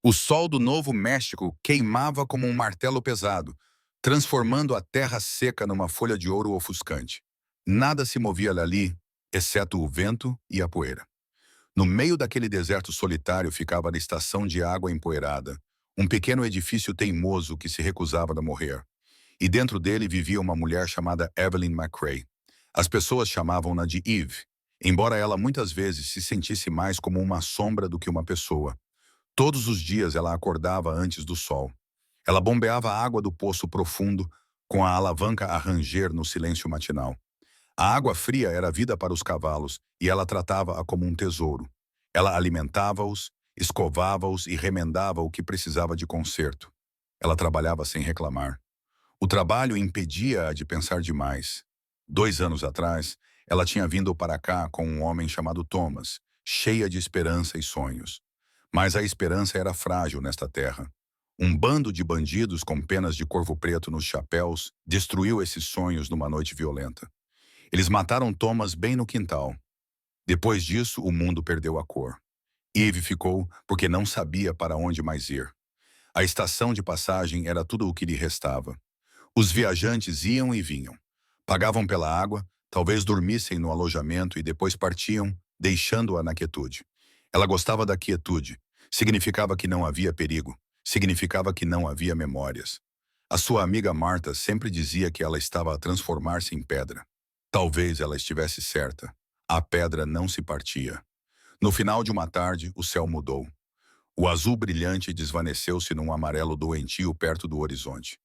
O sol do Novo México queimava como um martelo pesado, transformando a terra seca numa folha de ouro ofuscante. Nada se movia ali, exceto o vento e a poeira. No meio daquele deserto solitário ficava a estação de água empoeirada, um pequeno edifício teimoso que se recusava a morrer. E dentro dele vivia uma mulher chamada Evelyn McRae. As pessoas chamavam-na de Eve, embora ela muitas vezes se sentisse mais como uma sombra do que uma pessoa. Todos os dias ela acordava antes do sol. Ela bombeava a água do poço profundo, com a alavanca a ranger no silêncio matinal. A água fria era vida para os cavalos, e ela tratava-a como um tesouro. Ela alimentava-os, escovava-os e remendava o que precisava de conserto. Ela trabalhava sem reclamar. O trabalho impedia-a de pensar demais. 2 anos atrás, ela tinha vindo para cá com um homem chamado Thomas, cheia de esperança e sonhos. Mas a esperança era frágil nesta terra. Um bando de bandidos com penas de corvo preto nos chapéus destruiu esses sonhos numa noite violenta. Eles mataram Thomas bem no quintal. Depois disso, o mundo perdeu a cor. Eve ficou porque não sabia para onde mais ir. A estação de passagem era tudo o que lhe restava. Os viajantes iam e vinham. Pagavam pela água, talvez dormissem no alojamento e depois partiam, deixando-a na quietude. Ela gostava da quietude. Significava que não havia perigo. Significava que não havia memórias. A sua amiga Marta sempre dizia que ela estava a transformar-se em pedra. Talvez ela estivesse certa. A pedra não se partia. No final de uma tarde, o céu mudou. O azul brilhante desvaneceu-se num amarelo doentio perto do horizonte.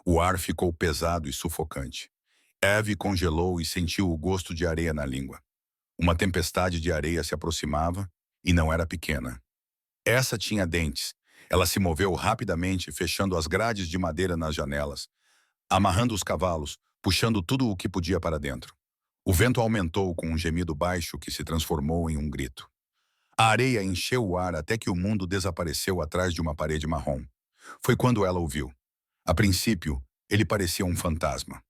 O ar ficou pesado e sufocante. Eve congelou e sentiu o gosto de areia na língua. Uma tempestade de areia se aproximava, e não era pequena. Essa tinha dentes. Ela se moveu rapidamente, fechando as grades de madeira nas janelas, amarrando os cavalos, puxando tudo o que podia para dentro. O vento aumentou com um gemido baixo que se transformou em um grito. A areia encheu o ar até que o mundo desapareceu atrás de uma parede marrom. Foi quando ela o viu. A princípio, ele parecia um fantasma.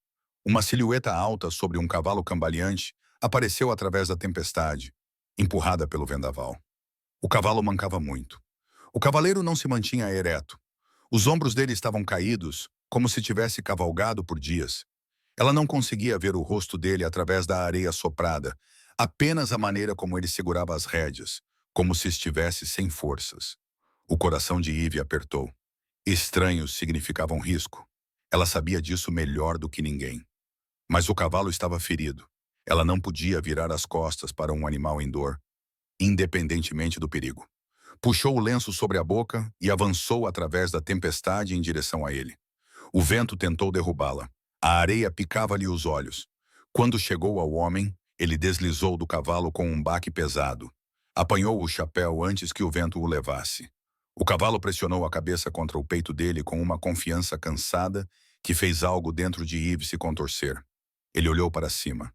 Uma silhueta alta sobre um cavalo cambaleante apareceu através da tempestade, empurrada pelo vendaval. O cavalo mancava muito. O cavaleiro não se mantinha ereto. Os ombros dele estavam caídos, como se tivesse cavalgado por dias. Ela não conseguia ver o rosto dele através da areia soprada, apenas a maneira como ele segurava as rédeas, como se estivesse sem forças. O coração de Eve apertou. Estranhos significavam risco. Ela sabia disso melhor do que ninguém. Mas o cavalo estava ferido. Ela não podia virar as costas para um animal em dor, independentemente do perigo. Puxou o lenço sobre a boca e avançou através da tempestade em direção a ele. O vento tentou derrubá-la. A areia picava-lhe os olhos. Quando chegou ao homem, ele deslizou do cavalo com um baque pesado. Apanhou o chapéu antes que o vento o levasse. O cavalo pressionou a cabeça contra o peito dele com uma confiança cansada que fez algo dentro de Yves se contorcer. Ele olhou para cima.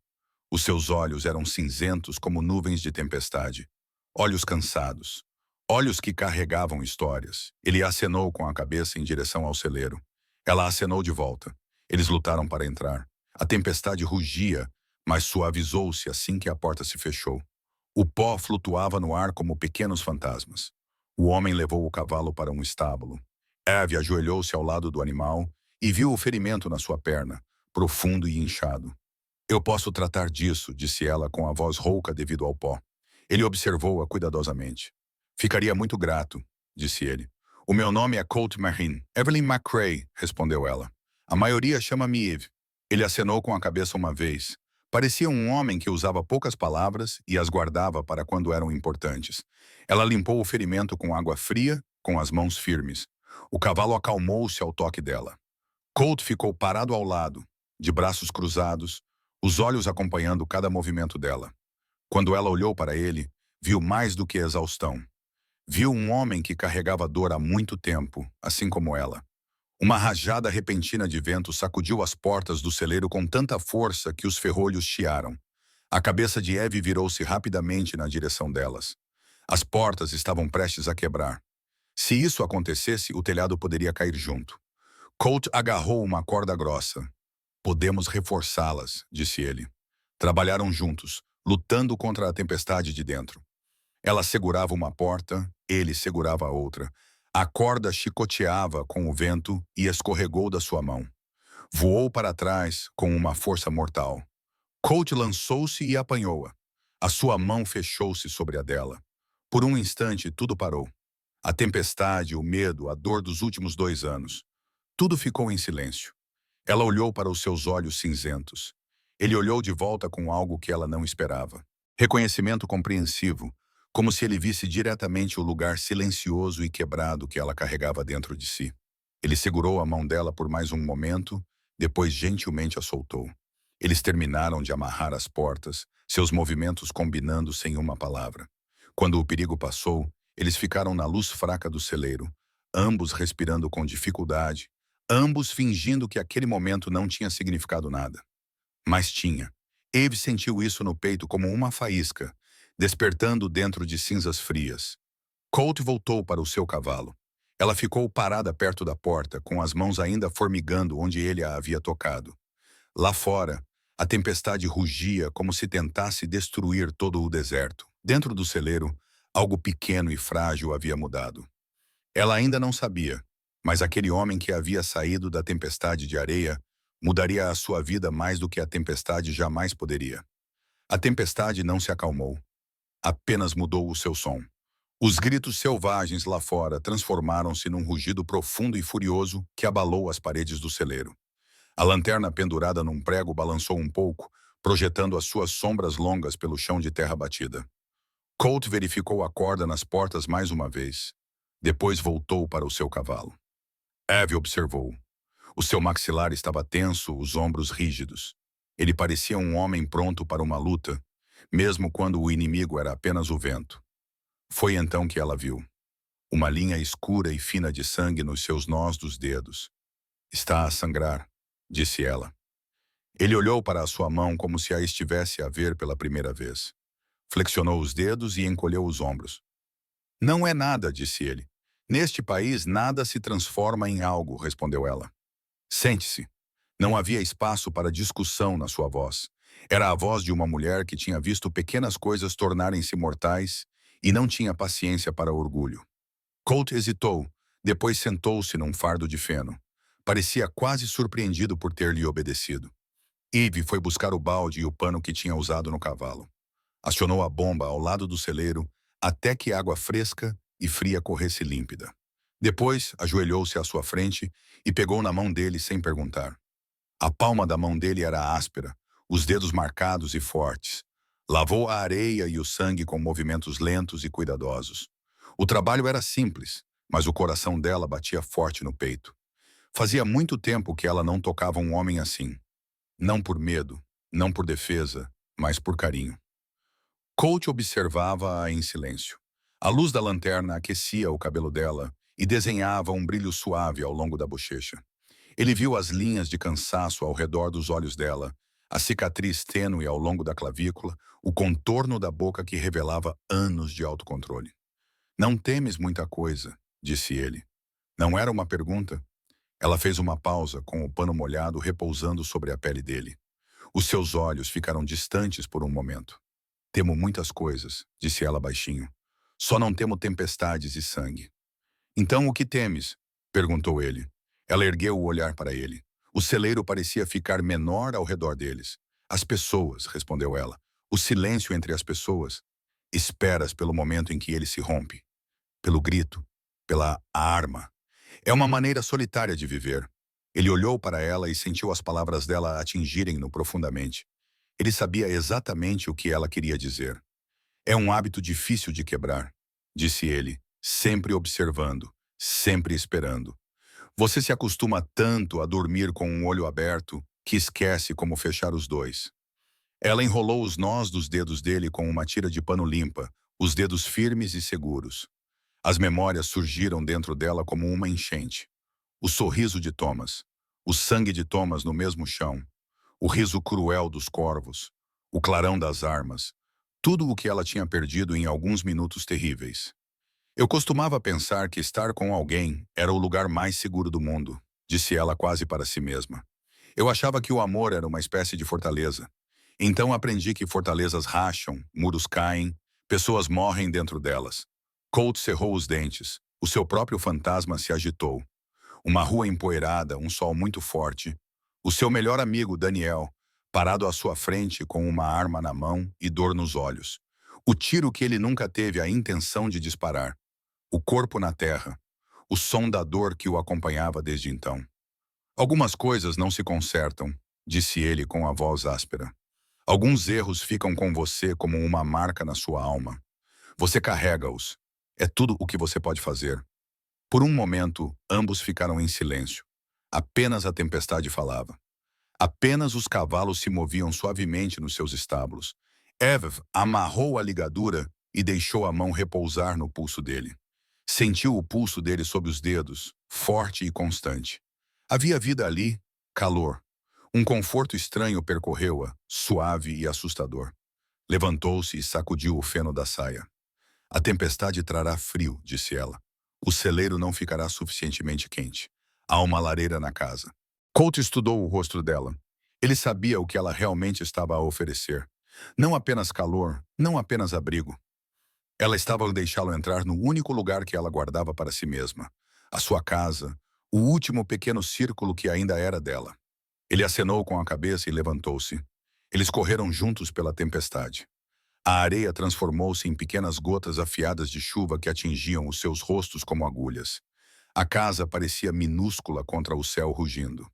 Os seus olhos eram cinzentos como nuvens de tempestade. Olhos cansados. Olhos que carregavam histórias. Ele acenou com a cabeça em direção ao celeiro. Ela acenou de volta. Eles lutaram para entrar. A tempestade rugia, mas suavizou-se assim que a porta se fechou. O pó flutuava no ar como pequenos fantasmas. O homem levou o cavalo para um estábulo. Eve ajoelhou-se ao lado do animal e viu o ferimento na sua perna, profundo e inchado. Eu posso tratar disso, disse ela com a voz rouca devido ao pó. Ele observou-a cuidadosamente. Ficaria muito grato, disse ele. O meu nome é Colt Marin. Evelyn McRae, respondeu ela. A maioria chama-me Eve. Ele acenou com a cabeça uma vez. Parecia um homem que usava poucas palavras e as guardava para quando eram importantes. Ela limpou o ferimento com água fria, com as mãos firmes. O cavalo acalmou-se ao toque dela. Colt ficou parado ao lado, de braços cruzados, os olhos acompanhando cada movimento dela. Quando ela olhou para ele, viu mais do que exaustão. Viu um homem que carregava dor há muito tempo, assim como ela. Uma rajada repentina de vento sacudiu as portas do celeiro com tanta força que os ferrolhos chiaram. A cabeça de Eve virou-se rapidamente na direção delas. As portas estavam prestes a quebrar. Se isso acontecesse, o telhado poderia cair junto. Colt agarrou uma corda grossa. Podemos reforçá-las, disse ele. Trabalharam juntos, lutando contra a tempestade de dentro. Ela segurava uma porta, ele segurava a outra. A corda chicoteava com o vento e escorregou da sua mão. Voou para trás com uma força mortal. Colt lançou-se e apanhou-a. A sua mão fechou-se sobre a dela. Por um instante, tudo parou. A tempestade, o medo, a dor dos últimos 2 anos. Tudo ficou em silêncio. Ela olhou para os seus olhos cinzentos. Ele olhou de volta com algo que ela não esperava. Reconhecimento compreensivo, como se ele visse diretamente o lugar silencioso e quebrado que ela carregava dentro de si. Ele segurou a mão dela por mais um momento, depois gentilmente a soltou. Eles terminaram de amarrar as portas, seus movimentos combinando sem uma palavra. Quando o perigo passou, eles ficaram na luz fraca do celeiro, ambos respirando com dificuldade, ambos fingindo que aquele momento não tinha significado nada. Mas tinha. Eve sentiu isso no peito como uma faísca, despertando dentro de cinzas frias. Colt voltou para o seu cavalo. Ela ficou parada perto da porta, com as mãos ainda formigando onde ele a havia tocado. Lá fora, a tempestade rugia como se tentasse destruir todo o deserto. Dentro do celeiro, algo pequeno e frágil havia mudado. Ela ainda não sabia, mas aquele homem que havia saído da tempestade de areia mudaria a sua vida mais do que a tempestade jamais poderia. A tempestade não se acalmou, apenas mudou o seu som. Os gritos selvagens lá fora transformaram-se num rugido profundo e furioso que abalou as paredes do celeiro. A lanterna pendurada num prego balançou um pouco, projetando as suas sombras longas pelo chão de terra batida. Colt verificou a corda nas portas mais uma vez. Depois voltou para o seu cavalo. Eve observou. O seu maxilar estava tenso, os ombros rígidos. Ele parecia um homem pronto para uma luta, mesmo quando o inimigo era apenas o vento. Foi então que ela viu. Uma linha escura e fina de sangue nos seus nós dos dedos. Está a sangrar, disse ela. Ele olhou para a sua mão como se a estivesse a ver pela primeira vez. Flexionou os dedos e encolheu os ombros. Não é nada, disse ele. Neste país, nada se transforma em algo, respondeu ela. Sente-se. Não havia espaço para discussão na sua voz. Era a voz de uma mulher que tinha visto pequenas coisas tornarem-se mortais e não tinha paciência para orgulho. Colt hesitou, depois sentou-se num fardo de feno. Parecia quase surpreendido por ter lhe obedecido. Eve foi buscar o balde e o pano que tinha usado no cavalo. Acionou a bomba ao lado do celeiro até que água fresca e fria corresse límpida. Depois, ajoelhou-se à sua frente e pegou na mão dele sem perguntar. A palma da mão dele era áspera, os dedos marcados e fortes. Lavou a areia e o sangue com movimentos lentos e cuidadosos. O trabalho era simples, mas o coração dela batia forte no peito. Fazia muito tempo que ela não tocava um homem assim. Não por medo, não por defesa, mas por carinho. Colt observava-a em silêncio. A luz da lanterna aquecia o cabelo dela e desenhava um brilho suave ao longo da bochecha. Ele viu as linhas de cansaço ao redor dos olhos dela, a cicatriz tênue ao longo da clavícula, o contorno da boca que revelava anos de autocontrole. Não temes muita coisa, disse ele. Não era uma pergunta. Ela fez uma pausa, com o pano molhado repousando sobre a pele dele. Os seus olhos ficaram distantes por um momento. Temo muitas coisas, disse ela baixinho. Só não temo tempestades e sangue. Então o que temes? Perguntou ele. Ela ergueu o olhar para ele. O celeiro parecia ficar menor ao redor deles. As pessoas, respondeu ela. O silêncio entre as pessoas. Esperas pelo momento em que ele se rompe. Pelo grito. Pela arma. É uma maneira solitária de viver. Ele olhou para ela e sentiu as palavras dela atingirem-no profundamente. Ele sabia exatamente o que ela queria dizer. É um hábito difícil de quebrar, disse ele, sempre observando, sempre esperando. Você se acostuma tanto a dormir com um olho aberto que esquece como fechar os dois. Ela enrolou os nós dos dedos dele com uma tira de pano limpa, os dedos firmes e seguros. As memórias surgiram dentro dela como uma enchente. O sorriso de Thomas, o sangue de Thomas no mesmo chão, o riso cruel dos corvos, o clarão das armas, tudo o que ela tinha perdido em alguns minutos terríveis. Eu costumava pensar que estar com alguém era o lugar mais seguro do mundo, disse ela quase para si mesma. Eu achava que o amor era uma espécie de fortaleza. Então aprendi que fortalezas racham, muros caem, pessoas morrem dentro delas. Colt cerrou os dentes. O seu próprio fantasma se agitou. Uma rua empoeirada, um sol muito forte. O seu melhor amigo, Daniel, parado à sua frente com uma arma na mão e dor nos olhos. O tiro que ele nunca teve a intenção de disparar. O corpo na terra. O som da dor que o acompanhava desde então. Algumas coisas não se consertam, disse ele com a voz áspera. Alguns erros ficam com você como uma marca na sua alma. Você carrega-os. É tudo o que você pode fazer. Por um momento, ambos ficaram em silêncio. Apenas a tempestade falava. Apenas os cavalos se moviam suavemente nos seus estábulos. Ev amarrou a ligadura e deixou a mão repousar no pulso dele. Sentiu o pulso dele sob os dedos, forte e constante. Havia vida ali, calor. Um conforto estranho percorreu-a, suave e assustador. Levantou-se e sacudiu o feno da saia. A tempestade trará frio, disse ela. O celeiro não ficará suficientemente quente. Há uma lareira na casa. Colt estudou o rosto dela. Ele sabia o que ela realmente estava a oferecer. Não apenas calor, não apenas abrigo. Ela estava a deixá-lo entrar no único lugar que ela guardava para si mesma. A sua casa, o último pequeno círculo que ainda era dela. Ele acenou com a cabeça e levantou-se. Eles correram juntos pela tempestade. A areia transformou-se em pequenas gotas afiadas de chuva que atingiam os seus rostos como agulhas. A casa parecia minúscula contra o céu rugindo.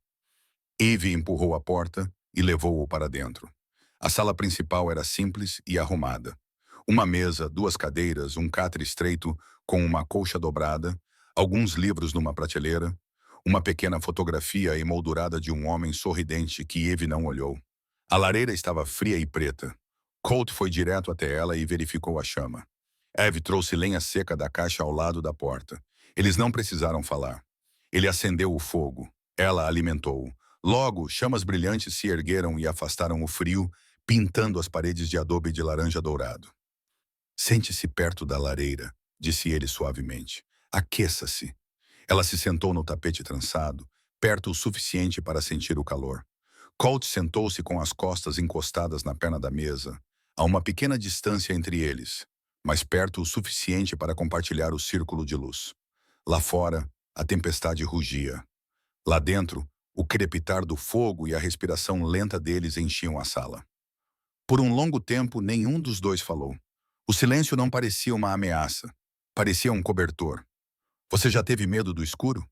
Eve empurrou a porta e levou-o para dentro. A sala principal era simples e arrumada. Uma mesa, duas cadeiras, um catre estreito com uma colcha dobrada, alguns livros numa prateleira, uma pequena fotografia emoldurada de um homem sorridente que Eve não olhou. A lareira estava fria e preta. Colt foi direto até ela e verificou a chama. Eve trouxe lenha seca da caixa ao lado da porta. Eles não precisaram falar. Ele acendeu o fogo. Ela alimentou-o. Logo, chamas brilhantes se ergueram e afastaram o frio, pintando as paredes de adobe de laranja dourado. Sente-se perto da lareira, disse ele suavemente. Aqueça-se. Ela se sentou no tapete trançado, perto o suficiente para sentir o calor. Colt sentou-se com as costas encostadas na perna da mesa, a uma pequena distância entre eles, mas perto o suficiente para compartilhar o círculo de luz. Lá fora, a tempestade rugia. Lá dentro, o crepitar do fogo e a respiração lenta deles enchiam a sala. Por um longo tempo, nenhum dos dois falou. O silêncio não parecia uma ameaça. Parecia um cobertor. Você já teve medo do escuro?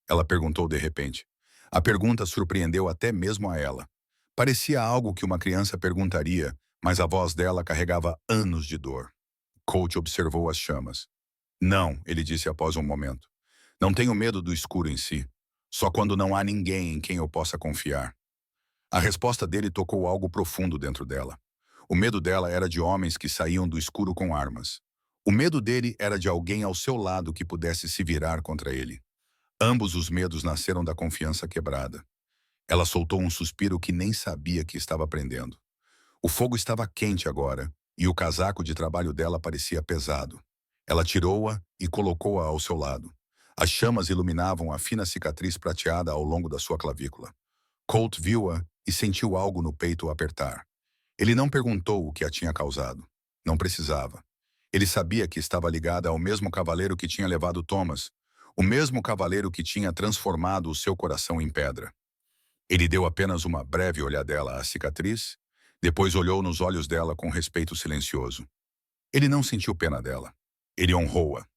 Ela perguntou de repente. A pergunta surpreendeu até mesmo a ela. Parecia algo que uma criança perguntaria, mas a voz dela carregava anos de dor. Colt observou as chamas. Não, ele disse após um momento. Não tenho medo do escuro em si. Só quando não há ninguém em quem eu possa confiar. A resposta dele tocou algo profundo dentro dela. O medo dela era de homens que saíam do escuro com armas. O medo dele era de alguém ao seu lado que pudesse se virar contra ele. Ambos os medos nasceram da confiança quebrada. Ela soltou um suspiro que nem sabia que estava prendendo. O fogo estava quente agora, e o casaco de trabalho dela parecia pesado. Ela tirou-a e colocou-a ao seu lado. As chamas iluminavam a fina cicatriz prateada ao longo da sua clavícula. Colt viu-a e sentiu algo no peito apertar. Ele não perguntou o que a tinha causado. Não precisava. Ele sabia que estava ligada ao mesmo cavaleiro que tinha levado Thomas, o mesmo cavaleiro que tinha transformado o seu coração em pedra. Ele deu apenas uma breve olhadela à cicatriz, depois olhou nos olhos dela com respeito silencioso. Ele não sentiu pena dela. Ele honrou-a.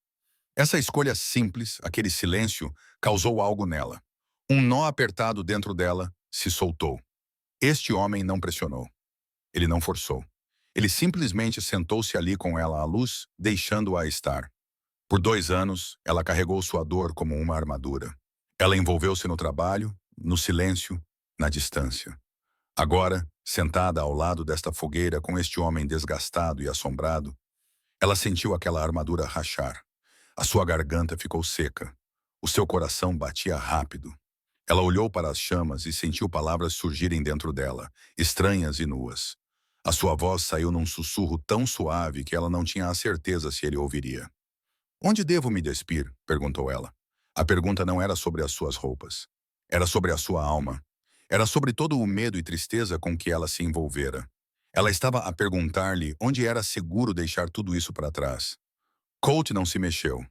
Essa escolha simples, aquele silêncio, causou algo nela. Um nó apertado dentro dela se soltou. Este homem não pressionou. Ele não forçou. Ele simplesmente sentou-se ali com ela à luz, deixando-a estar. Por 2 anos, ela carregou sua dor como uma armadura. Ela envolveu-se no trabalho, no silêncio, na distância. Agora, sentada ao lado desta fogueira com este homem desgastado e assombrado, ela sentiu aquela armadura rachar. A sua garganta ficou seca. O seu coração batia rápido. Ela olhou para as chamas e sentiu palavras surgirem dentro dela, estranhas e nuas. A sua voz saiu num sussurro tão suave que ela não tinha a certeza se ele ouviria. Onde devo me despir? Perguntou ela. A pergunta não era sobre as suas roupas. Era sobre a sua alma. Era sobre todo o medo e tristeza com que ela se envolvera. Ela estava a perguntar-lhe onde era seguro deixar tudo isso para trás. Colt não se mexeu.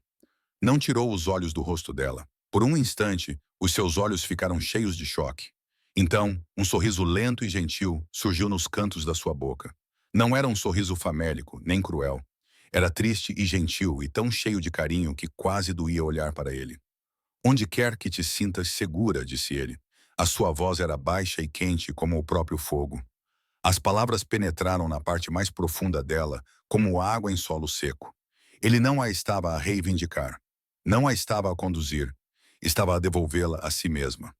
Não tirou os olhos do rosto dela. Por um instante, os seus olhos ficaram cheios de choque. Então, um sorriso lento e gentil surgiu nos cantos da sua boca. Não era um sorriso famélico, nem cruel. Era triste e gentil e tão cheio de carinho que quase doía olhar para ele. Onde quer que te sintas segura, disse ele. A sua voz era baixa e quente como o próprio fogo. As palavras penetraram na parte mais profunda dela, como água em solo seco. Ele não a estava a reivindicar. Não a estava a conduzir. Estava a devolvê-la a si mesma.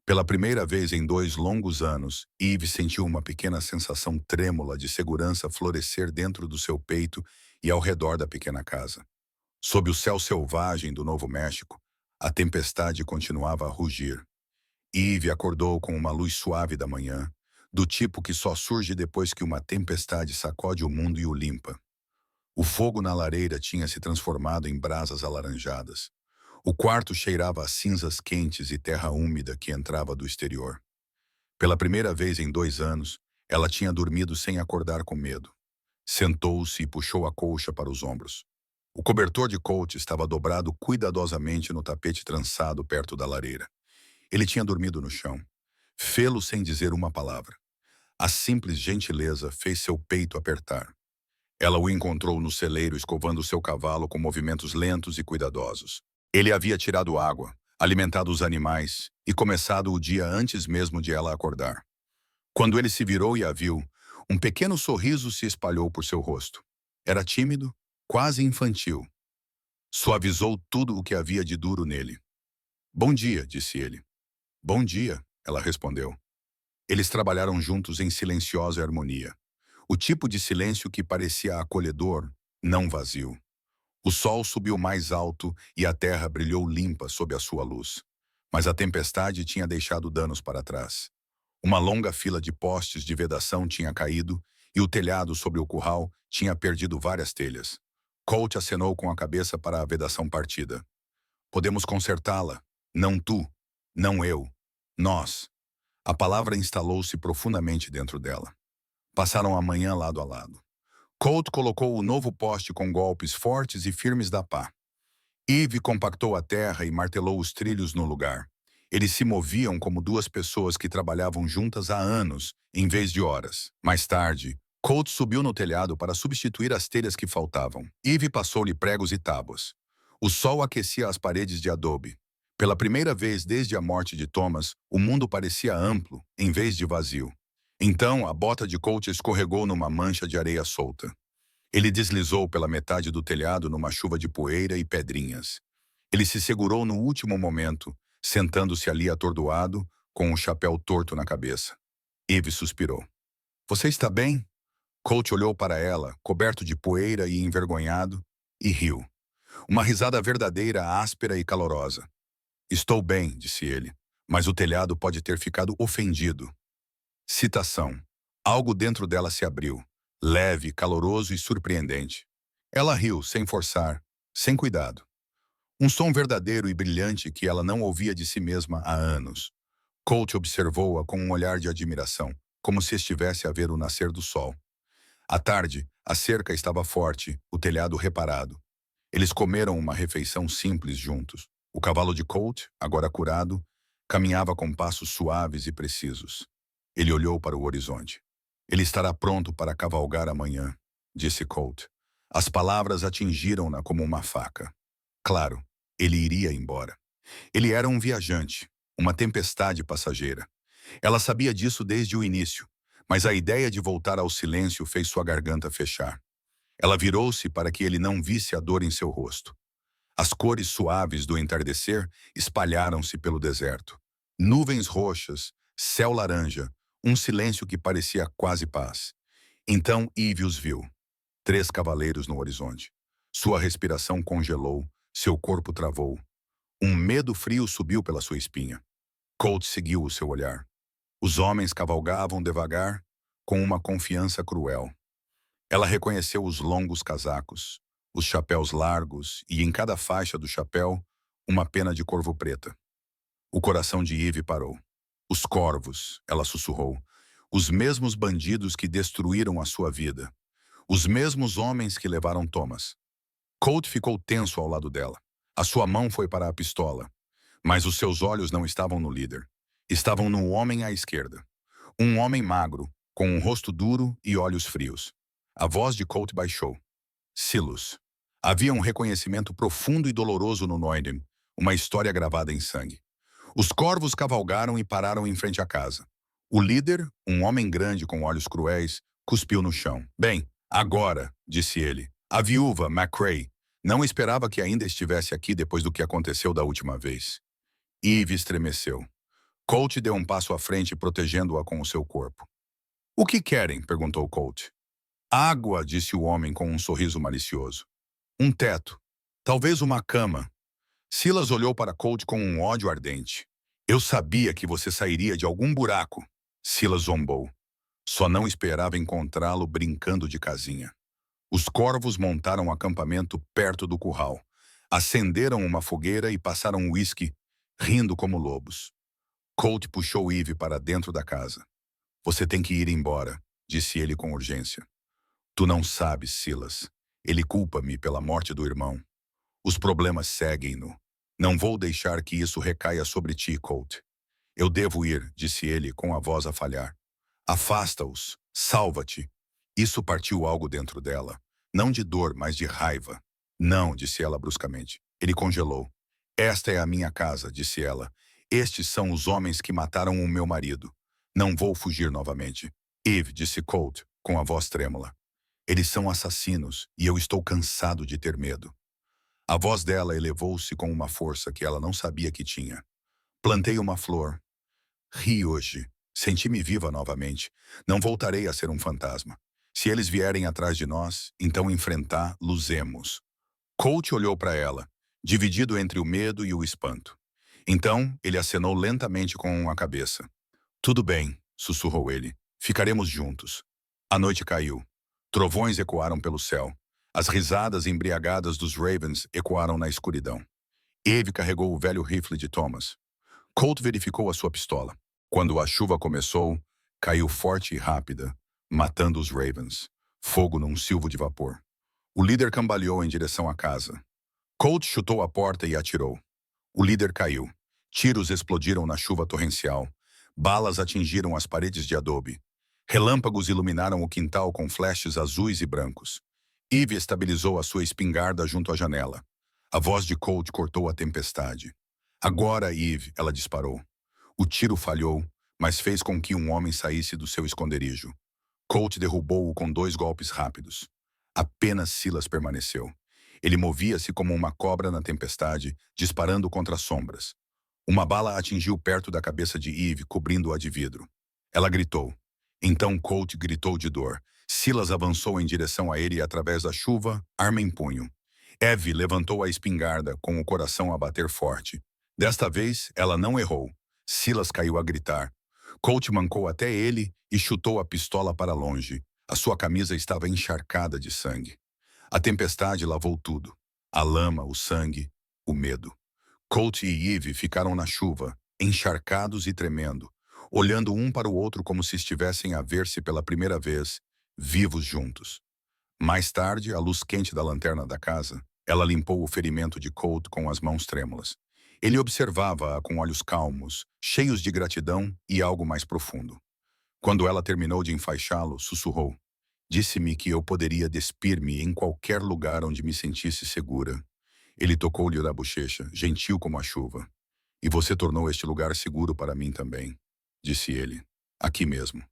Pela primeira vez em 2 longos anos, Eve sentiu uma pequena sensação trêmula de segurança florescer dentro do seu peito e ao redor da pequena casa. Sob o céu selvagem do Novo México, a tempestade continuava a rugir. Eve acordou com uma luz suave da manhã, do tipo que só surge depois que uma tempestade sacode o mundo e o limpa. O fogo na lareira tinha se transformado em brasas alaranjadas. O quarto cheirava a cinzas quentes e terra úmida que entrava do exterior. Pela primeira vez em 2 anos, ela tinha dormido sem acordar com medo. Sentou-se e puxou a colcha para os ombros. O cobertor de Colt estava dobrado cuidadosamente no tapete trançado perto da lareira. Ele tinha dormido no chão. Fê-lo sem dizer uma palavra. A simples gentileza fez seu peito apertar. Ela o encontrou no celeiro escovando seu cavalo com movimentos lentos e cuidadosos. Ele havia tirado água, alimentado os animais e começado o dia antes mesmo de ela acordar. Quando ele se virou e a viu, um pequeno sorriso se espalhou por seu rosto. Era tímido, quase infantil. Suavizou tudo o que havia de duro nele. "Bom dia", disse ele. "Bom dia", ela respondeu. Eles trabalharam juntos em silenciosa harmonia. O tipo de silêncio que parecia acolhedor, não vazio. O sol subiu mais alto e a terra brilhou limpa sob a sua luz. Mas a tempestade tinha deixado danos para trás. Uma longa fila de postes de vedação tinha caído e o telhado sobre o curral tinha perdido várias telhas. Colt acenou com a cabeça para a vedação partida. "Podemos consertá-la. Não tu. Não eu. Nós." A palavra instalou-se profundamente dentro dela. Passaram a manhã lado a lado. Colt colocou o novo poste com golpes fortes e firmes da pá. Eve compactou a terra e martelou os trilhos no lugar. Eles se moviam como duas pessoas que trabalhavam juntas há anos, em vez de horas. Mais tarde, Colt subiu no telhado para substituir as telhas que faltavam. Eve passou-lhe pregos e tábuas. O sol aquecia as paredes de adobe. Pela primeira vez desde a morte de Thomas, o mundo parecia amplo, em vez de vazio. Então, a bota de Colt escorregou numa mancha de areia solta. Ele deslizou pela metade do telhado numa chuva de poeira e pedrinhas. Ele se segurou no último momento, sentando-se ali atordoado, com o chapéu torto na cabeça. Eve suspirou. "Você está bem?" Colt olhou para ela, coberto de poeira e envergonhado, e riu. Uma risada verdadeira, áspera e calorosa. "Estou bem", disse ele, "mas o telhado pode ter ficado ofendido." Citação. Algo dentro dela se abriu, leve, caloroso e surpreendente. Ela riu, sem forçar, sem cuidado. Um som verdadeiro e brilhante que ela não ouvia de si mesma há anos. Colt observou-a com um olhar de admiração, como se estivesse a ver o nascer do sol. À tarde, a cerca estava forte, o telhado reparado. Eles comeram uma refeição simples juntos. O cavalo de Colt, agora curado, caminhava com passos suaves e precisos. Ele olhou para o horizonte. "Ele estará pronto para cavalgar amanhã", disse Colt. As palavras atingiram-na como uma faca. Claro, ele iria embora. Ele era um viajante, uma tempestade passageira. Ela sabia disso desde o início, mas a ideia de voltar ao silêncio fez sua garganta fechar. Ela virou-se para que ele não visse a dor em seu rosto. As cores suaves do entardecer espalharam-se pelo deserto. Nuvens roxas, céu laranja, um silêncio que parecia quase paz. Então Eve os viu. 3 cavaleiros no horizonte. Sua respiração congelou, seu corpo travou. Um medo frio subiu pela sua espinha. Colt seguiu o seu olhar. Os homens cavalgavam devagar, com uma confiança cruel. Ela reconheceu os longos casacos, os chapéus largos e, em cada faixa do chapéu, uma pena de corvo preta. O coração de Eve parou. Os corvos, ela sussurrou. Os mesmos bandidos que destruíram a sua vida. Os mesmos homens que levaram Thomas. Colt ficou tenso ao lado dela. A sua mão foi para a pistola, mas os seus olhos não estavam no líder. Estavam no homem à esquerda. Um homem magro, com um rosto duro e olhos frios. A voz de Colt baixou. Silas. Havia um reconhecimento profundo e doloroso no Noiden, uma história gravada em sangue. Os corvos cavalgaram e pararam em frente à casa. O líder, um homem grande com olhos cruéis, cuspiu no chão. Bem, agora, disse ele, a viúva, McCrae, não esperava que ainda estivesse aqui depois do que aconteceu da última vez. Eve estremeceu. Colt deu um passo à frente, protegendo-a com o seu corpo. O que querem? Perguntou Colt. Água, disse o homem com um sorriso malicioso. Um teto. Talvez uma cama. Silas olhou para Colt com um ódio ardente. Eu sabia que você sairia de algum buraco. Silas zombou. Só não esperava encontrá-lo brincando de casinha. Os corvos montaram um acampamento perto do curral. Acenderam uma fogueira e passaram uísque, rindo como lobos. Colt puxou Eve para dentro da casa. Você tem que ir embora, disse ele com urgência. Tu não sabes, Silas. Ele culpa-me pela morte do irmão. Os problemas seguem-no. Não vou deixar que isso recaia sobre ti, Colt. Eu devo ir, disse ele com a voz a falhar. Afasta-os. Salva-te. Isso partiu algo dentro dela. Não de dor, mas de raiva. Não, disse ela bruscamente. Ele congelou. Esta é a minha casa, disse ela. Estes são os homens que mataram o meu marido. Não vou fugir novamente. Eve, disse Colt, com a voz trêmula. Eles são assassinos, e eu estou cansado de ter medo. A voz dela elevou-se com uma força que ela não sabia que tinha. Plantei uma flor. Ri hoje. Senti-me viva novamente. Não voltarei a ser um fantasma. Se eles vierem atrás de nós, então enfrentá-los-emos. Colt olhou para ela, dividido entre o medo e o espanto. Então, ele acenou lentamente com a cabeça. Tudo bem, sussurrou ele. Ficaremos juntos. A noite caiu. Trovões ecoaram pelo céu. As risadas embriagadas dos Ravens ecoaram na escuridão. Eve carregou o velho rifle de Thomas. Colt verificou a sua pistola. Quando a chuva começou, caiu forte e rápida, matando os Ravens. Fogo num silvo de vapor. O líder cambaleou em direção à casa. Colt chutou a porta e atirou. O líder caiu. Tiros explodiram na chuva torrencial. Balas atingiram as paredes de adobe. Relâmpagos iluminaram o quintal com flashes azuis e brancos. Eve estabilizou a sua espingarda junto à janela. A voz de Colt cortou a tempestade. Agora, Eve, ela disparou. O tiro falhou, mas fez com que um homem saísse do seu esconderijo. Colt derrubou-o com 2 golpes rápidos. Apenas Silas permaneceu. Ele movia-se como uma cobra na tempestade, disparando contra as sombras. Uma bala atingiu perto da cabeça de Eve, cobrindo-a de vidro. Ela gritou. Então Colt gritou de dor. Silas avançou em direção a ele através da chuva, arma em punho. Eve levantou a espingarda, com o coração a bater forte. Desta vez, ela não errou. Silas caiu a gritar. Colt mancou até ele e chutou a pistola para longe. A sua camisa estava encharcada de sangue. A tempestade lavou tudo. A lama, o sangue, o medo. Colt e Eve ficaram na chuva, encharcados e tremendo, olhando um para o outro como se estivessem a ver-se pela primeira vez, vivos juntos. Mais tarde, à luz quente da lanterna da casa, ela limpou o ferimento de Colt com as mãos trêmulas. Ele observava-a com olhos calmos, cheios de gratidão e algo mais profundo. Quando ela terminou de enfaixá-lo, sussurrou. Disse-me que eu poderia despir-me em qualquer lugar onde me sentisse segura. Ele tocou-lhe na bochecha, gentil como a chuva. E você tornou este lugar seguro para mim também, disse ele. Aqui mesmo.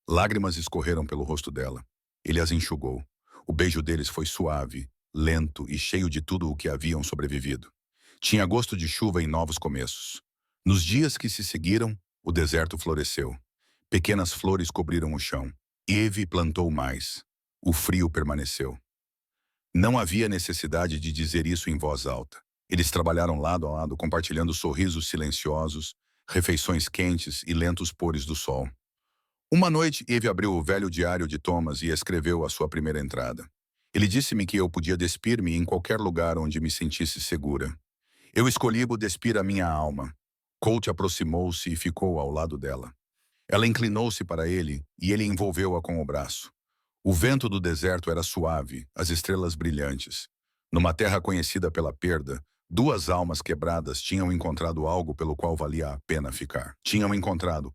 Lágrimas escorreram pelo rosto dela. Ele as enxugou. O beijo deles foi suave, lento e cheio de tudo o que haviam sobrevivido. Tinha gosto de chuva em novos começos. Nos dias que se seguiram, o deserto floresceu. Pequenas flores cobriram o chão. Eve plantou mais. O frio permaneceu. Não havia necessidade de dizer isso em voz alta. Eles trabalharam lado a lado, compartilhando sorrisos silenciosos, refeições quentes e lentos pôres do sol. Uma noite, Eve abriu o velho diário de Thomas e escreveu a sua primeira entrada. Ele disse-me que eu podia despir-me em qualquer lugar onde me sentisse segura. Eu escolhi despir a minha alma. Colt aproximou-se e ficou ao lado dela. Ela inclinou-se para ele e ele envolveu-a com o braço. O vento do deserto era suave, as estrelas brilhantes. Numa terra conhecida pela perda, Duas almas quebradas tinham encontrado algo pelo qual valia a pena ficar. Tinham encontrado